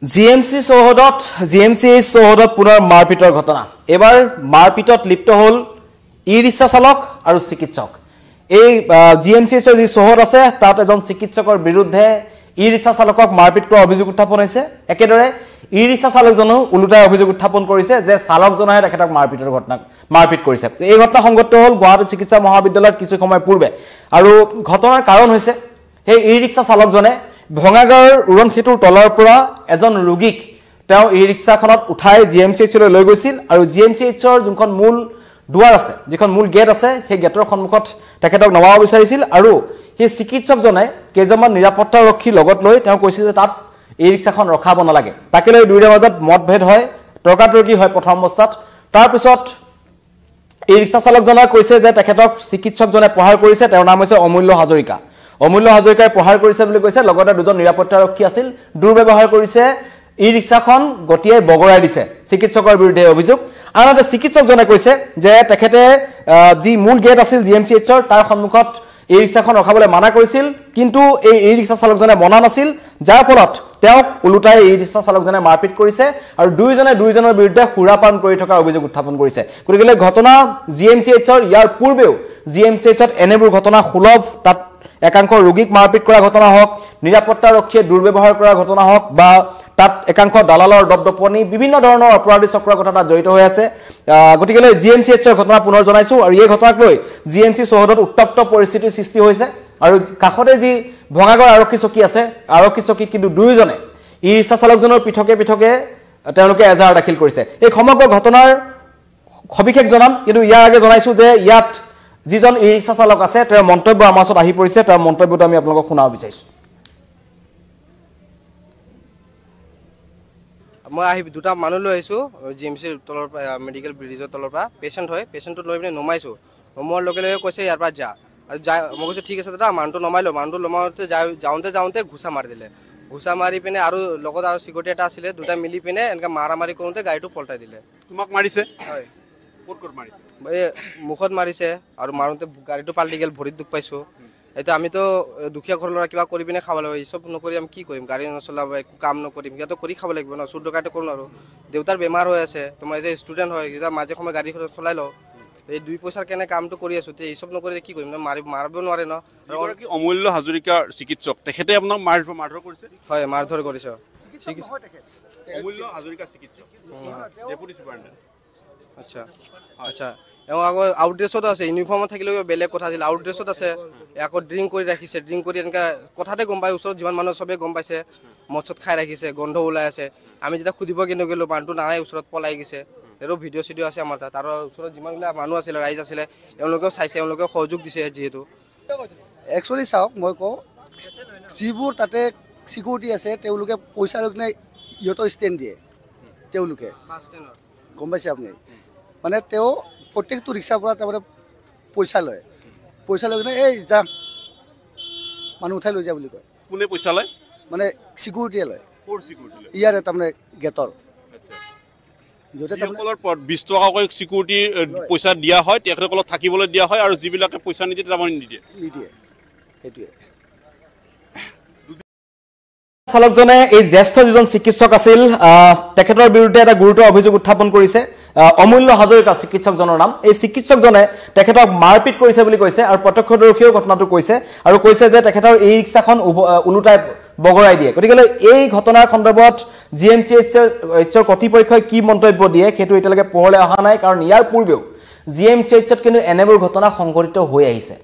GMC চৌহদত পুনৰ মাৰপিটৰ ঘটনা এবাৰ মাৰপিটত লিপ্ত হ'ল ই-ৰিক্সা চালক আৰু চিকিৎসক এই জিএমচিএছৰ যি চৌহদ আছে তাত এজন চিকিৎসকৰ বিৰুদ্ধে ই-ৰিক্সা চালকক মাৰপিট কৰাৰ অভিযোগ উত্থাপন হৈছে একেদৰে ই-ৰিক্সা চালকজনেও উলুটাই অভিযোগ উত্থাপন কৰিছে যে চালকজনে তেখেতক মাৰপিট কৰিছে এই ঘটনা সংঘটিত হ'ল গুৱাহাটী চিকিৎসা মহাবিদ্যালয়ত কিছু সময় পূৰ্বে আৰু ঘটনাৰ কাৰণ হৈছে সেই ই-ৰিক্সা চালকজনে ভঙাগাঁৱৰ উৰণ সেতুৰ তলৰ পৰা এজন ৰোগীক তেওঁ ই-ৰিক্সাখনত উঠাই জিএমচিএছলৈ লৈ গৈছিল আৰু জিএমচিএছৰ যোনখন মূল দুৱাৰ আছে যিখন মূল গেট আছে সেই গেটৰ সন্মুখত তেখেতক নমাব বিচাৰিছিল আৰু সেই চিকিৎসকজনে কেইজনমান নিৰাপত্তাৰক্ষী লগত লৈ তেওঁ কৈছিল যে তাত ই-ৰিক্সাখন ৰখাব নালাগে তাকে লৈ দুয়োৰে মাজত মতভেদ হয় তৰ্কাতৰ্কি হয় প্ৰথম অৱস্থাত তাৰ পিছত ই-ৰিক্সা চালকজনে কৈছে যে তেখেতক চিকিৎসকজনে প্ৰহাৰ কৰিছে তেওঁৰ নাম হৈছে অমূল্য হাজৰিকা প্ৰহাৰ কৰিছে বুলি কৈছে লগতে দুজন নিৰাপত্তাৰক্ষী আছিল দুৰ্ব্যৱহাৰ কৰিছে ই-ৰিক্সাখন গটিয়াই বগৰাই দিছে চিকিৎসকৰ বিৰুদ্ধে অভিযোগ আনহাতে চিকিৎসকজনে কৈছে যে তেখেতে যি মূল গেট আছিল জিএমচিএছৰ তাৰ সন্মুখত ই-ৰিক্সাখন ৰখাবলৈ মানা কৰিছিল কিন্তু এই ই-ৰিক্সা চালকজনে মনা নাছিল যাৰ ফলত তেওঁক উলুটাই ই-ৰিক্সা চালকজনে মাৰপিট কৰিছে আৰু দুইজনৰ বিৰুদ্ধে সুৰাপান কৰি থকাৰ অভিযোগ উত্থাপন কৰিছে গতিকে ঘটনা জিএমচিএছৰ ইয়াৰ পূৰ্বেও জিএমচিএছত এনেবোৰ ঘটনা সুলভ তাত একাংশ ৰোগীক মাৰপিট কৰা ঘটনা হওক নিৰাপত্তাৰক্ষীয়ে দুৰ্ব্যৱহাৰ কৰা ঘটনা হওক বা তাত একাংশ দালালৰ দপদপনি বিভিন্ন ধৰণৰ অপৰাধী চক্ৰৰ কথা তাত জড়িত হৈ আছে গতিকে জিএমচিএছৰ ঘটনা পুনৰ জনাইছো আৰু এই ঘটনাক লৈ জিএমচি চৌহদত উত্তপ্ত পৰিস্থিতিৰ সৃষ্টি হৈছে আৰু কাষতে যি ভঙাগড় আৰক্ষী চকী আছে আৰক্ষী চকীত কিন্তু দুইজনে ই-ৰিক্সা চালকজনৰ পিঠকে তেওঁলোকে এজাহাৰ দাখিল কৰিছে এই সমগ্ৰ ঘটনাৰ সবিশেষ জনাম কিন্তু ইয়াৰ আগে জনাইছো যে ইয়াত যিজন ই-ৰিক্সা চালক আছে তেওঁৰ মন্তব্য আমাৰ ওচৰত আহি পৰিছে তাৰ মন্তব্যটো আমি আপোনালোকক শুনাব বিচাৰিছো মই আহি দুটা মানুহ লৈ আহিছো জিএমচিৰ তলৰ পৰা মেডিকেল ব্ৰিজৰ তলৰ পৰা পেচেণ্ট হয় পেচেণ্টটো লৈ পিনে নমাইছো নমোৱাৰ লগে লগে কৈছে ইয়াৰ পৰা যা আৰু মই কৈছোঁ ঠিক আছে দাদা মানুহটো নমাইলোঁ মানুহটো নমাওঁতে যাওঁতে ঘুচা মাৰি দিলে ঘুচা মাৰি পিনে আৰু লগত আৰু চিকিউৰিটি এটা আছিলে দুটা মিলি পিনে এনেকৈ মাৰি কৰোঁতে গাড়ীটো পলটাই দিলে তোমাক মাৰিছে হয় ক'ত মাৰিছে এই মুখত মাৰিছে আৰু মাৰোঁতে গাড়ীটো পাল্টি গ'ল ভৰিত দুখ পাইছোঁ এতিয়া আমিতো দুখীয়া ঘৰৰ ল'ৰা কিবা কৰি পিনে খাব লাগিব এই চব নকৰি আমি কি কৰিম গাড়ী নচলাব একো কাম নকৰিম সিহঁতে কৰি খাব লাগিব ন চুৰ ডকাইটো কৰোঁ আৰু দেউতাৰ বেমাৰ হৈ আছে তো মই যে ষ্টুডেণ্ট হয় এতিয়া মাজে সময়ে গাড়ী চলাই লওঁ এই দুই পইচাৰ কেনে কামটো কৰি আছোঁ এই চব নকৰি কি কৰিম মাৰিব নোৱাৰে ন অমূল্য হাজৰিকাৰ চিকিৎসক তেখেতে আপোনাক মাৰধৰ কৰিছে হয় মাৰধৰ কৰিছে অমূল্য হাজৰিকা চিকিৎসক ডেপুটি সুপাৰিণ্টেণ্ডেণ্ট আচ্ছা এওঁ আকৌ আউট ড্ৰেছত আছে ইউনিফৰ্মত থাকিলেও বেলেগ কথা আছিল আউট ড্ৰেছত আছে আকৌ ড্ৰিংক কৰি ৰাখিছে ড্ৰিংক কৰি এনেকৈ কথাতে গম পায় ওচৰত যিমান মানুহ চবেই গম পাইছে মদ চদ খাই ৰাখিছে গন্ধ ওলাই আছে আমি যেতিয়া সুধিব কিন্তু গ'লোঁ মানুহটো নাই ওচৰত পলাই গৈছে আৰু ভিডিঅ' চিডিঅ' আছে আমাৰ তাত আৰু ওচৰত যিমানবিলাক মানুহ আছিলে ৰাইজ আছিলে এওঁলোকেও চাইছে এওঁলোকেও সহযোগ দিছে যিহেতু একচুৱেলি চাওক মই কওঁ যিবোৰ তাতে চিকিউৰিটি আছে তেওঁলোকে পইচা লৈ কিনে ইহঁতৰ ষ্টেণ্ড দিয়ে তেওঁলোকে গম পাইছে আপুনি মানে তেওঁ প্ৰত্যেকটো ৰিক্সাৰ পৰা তাৰমানে পইচা লয় কিনে এই যা মানুহ উঠাই লৈ যা বুলি কয় কোনে পইচা লয় মানে চিকিউৰিটিয়ে লয় ইয়াৰে তাৰমানে গেটৰ যিসকলৰ 20 টকাকৈ চিকিউৰিটি পইচা দিয়া হয় তেখেতসকলক থাকিবলৈ দিয়া হয় আৰু যিবিলাকে পইচা নিদিয়ে তাৰমানে নিদিয়ে সেইটোৱে চালকজনে এই জ্যেষ্ঠ যিজন চিকিৎসক আছিল তেখেতৰ বিৰুদ্ধে এটা গুৰুতৰ অভিযোগ উত্থাপন কৰিছে অমূল্য হাজৰিকা চিকিৎসকজনৰ নাম এই চিকিৎসকজনে তেখেতক মাৰপিট কৰিছে বুলি কৈছে আৰু প্ৰত্যক্ষদৰ্শীয়েও ঘটনাটো কৈছে আৰু কৈছে যে তেখেতৰ এই ৰিক্সাখন উলুটাই বগৰাই দিয়ে গতিকে এই ঘটনাৰ সন্দৰ্ভত জিএমচিএছৰ কৰ্তৃপক্ষই কি মন্তব্য দিয়ে সেইটো এতিয়ালৈকে পোহৰলৈ অহা নাই কাৰণ ইয়াৰ পূৰ্বেও জিএমচিএছত কিন্তু এনেবোৰ ঘটনা সংঘটিত হৈ আহিছে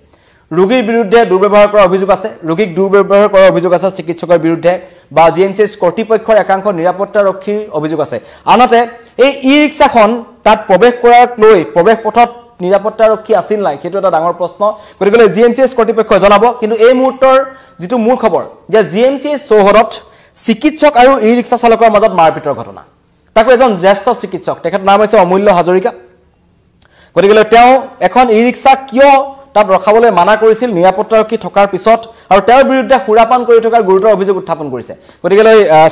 ৰোগীৰ বিৰুদ্ধে দুৰ্ব্যৱহাৰ কৰাৰ অভিযোগ আছে ৰোগীক দুৰ্ব্যৱহাৰ কৰাৰ অভিযোগ আছে চিকিৎসকৰ বিৰুদ্ধে বা জিএমচিএছ কৰ্তৃপক্ষৰ একাংশ নিৰাপত্তাৰক্ষীৰ অভিযোগ আছে আনহাতে এই ই-ৰিক্সাখন তাত প্ৰৱেশ কৰাক লৈ প্ৰৱেশ পথত নিৰাপত্তাৰক্ষী আছিল নাই সেইটো এটা ডাঙৰ প্ৰশ্ন গতিকে জিএমচিএছ কৰ্তৃপক্ষই জনাব কিন্তু এই মুহূৰ্তৰ যিটো মূল খবৰ যে জিএমচিএছ চৌহদত চিকিৎসক আৰু ই-ৰিক্সা চালকৰ মাজত মাৰপিটৰ ঘটনা তাকো এজন জ্যেষ্ঠ চিকিৎসক তেখেতৰ নাম হৈছে অমূল্য হাজৰিকা গতিকে তেওঁ এখন ই-ৰিক্সা কিয় তাত ৰখাবলৈ মানা কৰিছিল নিৰাপত্তাৰক্ষী থকাৰ পিছত আৰু তেওঁৰ বিৰুদ্ধে সুৰাপান কৰি থকাৰ গুৰুতৰ অভিযোগ উত্থাপন কৰিছে গতিকে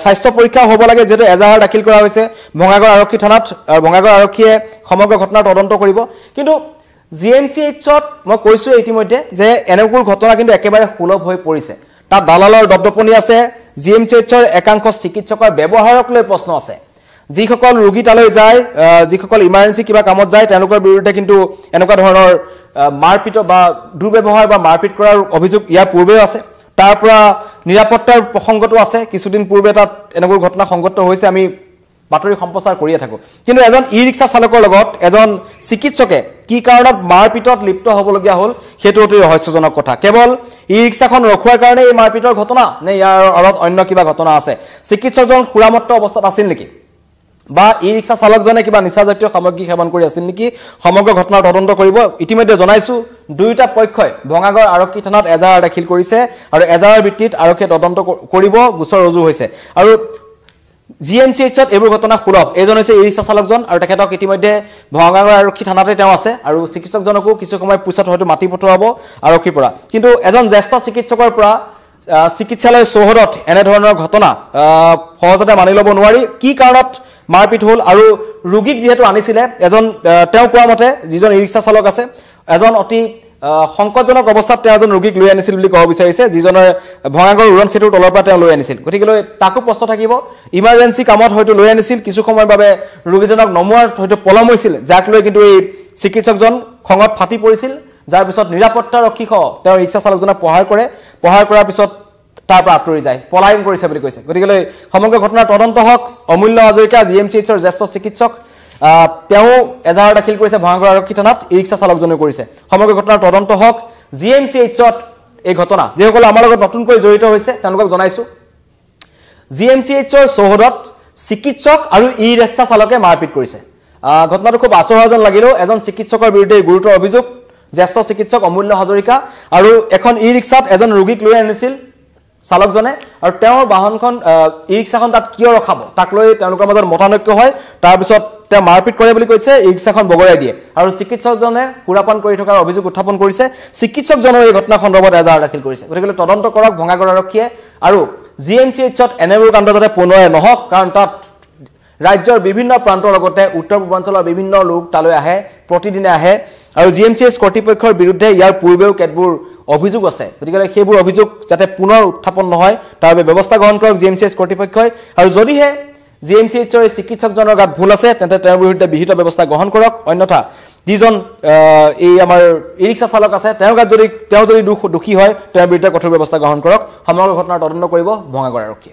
স্বাস্থ্য পৰীক্ষা হ'ব লাগে যেটো এজাহাৰ দাখিল কৰা হৈছে ভঙাগড় আৰক্ষী থানাত আৰু ভঙাগড় আৰক্ষীয়ে সমগ্ৰ ঘটনাৰ তদন্ত কৰিব কিন্তু জিএমচিএছত মই কৈছো ইতিমধ্যে যে এনেকুৰ ঘটনা কিন্তু একেবাৰে সুলভ হৈ পৰিছে তাত দালালৰ দপদপনি আছে GMCHৰ একাংশ চিকিৎসকৰ ব্যৱহাৰক লৈ প্ৰশ্ন আছে যিসকল ৰোগী তালৈ যায় যিসকল ইমাৰ্জেন্সি কিবা কামত যায় তেওঁলোকৰ বিৰুদ্ধে কিন্তু এনেকুৱা ধৰণৰ মাৰপিট বা দুৰ্ব্যৱহাৰ বা মাৰপিট কৰাৰ অভিযোগ ইয়াৰ পূৰ্বেও আছে তাৰ পৰা নিৰাপত্তাৰ প্ৰসংগটো আছে কিছুদিন পূৰ্বে তাত এনেকুৱা ঘটনা সংঘটিত হৈছে আমি বাতৰি সম্প্ৰচাৰ কৰিয়ে থাকো কিন্তু এজন ই-ৰিক্সা চালকৰ লগত এজন চিকিৎসকে কি কাৰণত মাৰপিটত লিপ্ত হ'বলগীয়া হ'ল সেইটো অতি ৰহস্যজনক কথা কেৱল ই-ৰিক্সাখন ৰখোৱাৰ কাৰণে এই মাৰপিটৰ ঘটনা নে ইয়াৰ আঁৰত অন্য কিবা ঘটনা আছে চিকিৎসকজন সুৰামত্ত অৱস্থাত আছিল নেকি বা ই-ৰিক্সা চালকজনে কিবা নিচাজাতীয় সামগ্ৰী সেৱন কৰি আছিল নেকি সমগ্ৰ ঘটনাৰ তদন্ত কৰিব ইতিমধ্যে জনাইছো দুইটা পক্ষই ভঙাগড় আৰক্ষী থানাত এজাহাৰ দাখিল কৰিছে আৰু এজাহাৰ ভিত্তিত আৰক্ষীয়ে তদন্ত কৰিব গোচৰ ৰুজু হৈছে আৰু GMCHত এইবোৰ ঘটনা সুলভ এজন হৈছে ই-ৰিক্সা চালকজন আৰু তেখেতক ইতিমধ্যে ভঙাগড় আৰক্ষী থানাতে তেওঁ আছে আৰু চিকিৎসকজনকো কিছু সময় পিছত হয়তো মাতি পঠোৱাব আৰক্ষীৰ পৰা কিন্তু এজন জ্যেষ্ঠ চিকিৎসকৰ পৰা চিকিৎসালয় চৌহদত এনে ধৰণৰ ঘটনা সহজতে মানি ল'ব নোৱাৰি কি কাৰণত মাৰপিট হ'ল আৰু ৰোগীক যেহেতু আনিছিলে এজন তেওঁ কোৱা মতে যিজন ই-ৰিক্সা চালক আছে এজন অতি সংকটজনক অৱস্থাত তেওঁ এজন ৰোগীক লৈ আনিছিল বুলি ক'ব বিচাৰিছে যিজনৰ ভঙাগড় উৰণ খেতুৰ তলৰ পৰা তেওঁ লৈ আনিছিল গতিকে তাকো প্ৰশ্ন থাকিব ইমাৰ্জেন্সি কামত হয়তো লৈ আনিছিল কিছু সময়ৰ বাবে ৰোগীজনক নমোৱাৰ হয়তো পলম হৈছিল যাক লৈ কিন্তু এই চিকিৎসকজন খঙত ফাটি পৰিছিল যাৰ পিছত নিৰাপত্তাৰক্ষীসহ তেওঁ ৰিক্সা চালকজনক প্ৰহাৰ কৰাৰ পিছত তাৰ পৰা আঁতৰি যায় পলায়ন কৰিছে বুলি কৈছে গতিকে সমগ্ৰ ঘটনাৰ তদন্ত হওক অমূল্য হাজৰিকা GMCHৰ জ্যেষ্ঠ চিকিৎসক তেওঁ এজাহাৰ দাখিল কৰিছে ভঙাগড় আৰক্ষী থানাত ই-ৰিক্সা চালকজনে কৰিছে সমগ্ৰ ঘটনাৰ তদন্ত হওক GMCHত এই ঘটনা যিসকল আমাৰ লগত নতুনকৈ জড়িত হৈছে তেওঁলোকক জনাইছো GMCHৰ চৌহদত চিকিৎসক আৰু ই-ৰিক্সা চালকে মাৰপিট কৰিছে ঘটনাটো খুব আচৰিত লাগিলেও এজন চিকিৎসকৰ বিৰুদ্ধে গুৰুতৰ অভিযোগ জ্যেষ্ঠ চিকিৎসক অমূল্য হাজৰিকা আৰু এখন ই-ৰিক্সাত এজন ৰোগীক লৈ আনিছিল চালকজনে আৰু তেওঁৰ বাহনখন ই-ৰিক্সাখন তাত কিয় ৰখাব তাক লৈ তেওঁলোকৰ মাজত মতানৈক্য হয় তাৰ পিছত তেওঁ মাৰপিট কৰে বুলি কৈছে ই-ৰিক্সাখন বগৰাই দিয়ে আৰু চিকিৎসকজনে সুৰাপান কৰি থকাৰ অভিযোগ উত্থাপন কৰিছে চিকিৎসকজনৰ এই ঘটনা সন্দৰ্ভত এজাহাৰ দাখিল কৰিছে গতিকে তদন্ত কৰক ভঙাগড় আৰক্ষীয়ে আৰু GMCHত এনেবোৰ কাণ্ড যাতে পুনৰাই নহওক কাৰণ তাত ৰাজ্যৰ বিভিন্ন প্ৰান্তৰ লগতে উত্তৰ পূৰ্বাঞ্চলৰ বিভিন্ন লোক তালৈ আহে প্ৰতিদিনে আহে আৰু GMCH কৰ্তৃপক্ষৰ বিৰুদ্ধে ইয়াৰ পূৰ্বেও কেতবোৰ অভিযোগ আছে গতিকে সেইবোৰ অভিযোগ যাতে পুনৰ উত্থাপন নহয় তাৰ বাবে ব্যৱস্থা গ্ৰহণ কৰক GMCH কৰ্তৃপক্ষই আৰু যদিহে GMCHৰ চিকিৎসকজনৰ গাত ভুল আছে তেন্তে তেওঁৰ বিৰুদ্ধে বিহিত ব্যৱস্থা গ্ৰহণ কৰক অন্যথা যিজন এই আমাৰ ই-ৰিক্সা চালক আছে তেওঁ যদি দোষী হয় তেওঁৰ বিৰুদ্ধে কঠোৰ ব্যৱস্থা গ্ৰহণ কৰক সমগ্ৰ ঘটনাৰ তদন্ত কৰিব ভঙাগড় আৰক্ষীয়ে